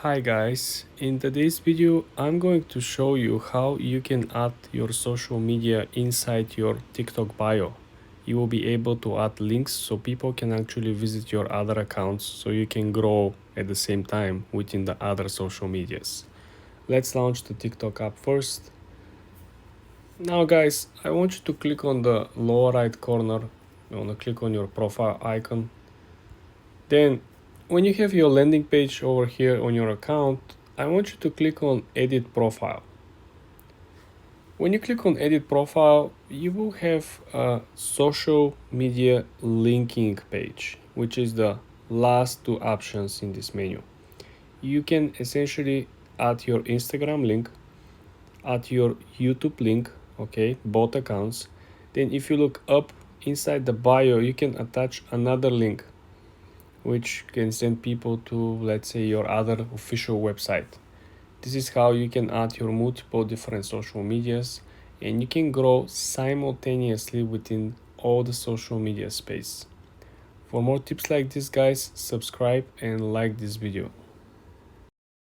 Hi guys, in today's video I'm going to show you how you can add your social media inside your TikTok bio. You will be able to add links so people can actually visit your other accounts so you can grow at the same time within the other social medias. Let's launch the TikTok app first. Now guys, I want you to click on the lower right corner. You want to click on your profile icon. Then when you have your landing page over here on your account, I want you to click on edit profile. When you click on edit profile, you will have a social media linking page, which is the last two options in this menu. You can essentially add your Instagram link, add your YouTube link, okay, both accounts. Then if you look up inside the bio, you can attach another link which can send people to, let's say, your other official website. This is how you can add your multiple different social medias and you can grow simultaneously within all the social media space. For more tips like this guys, subscribe and like this video.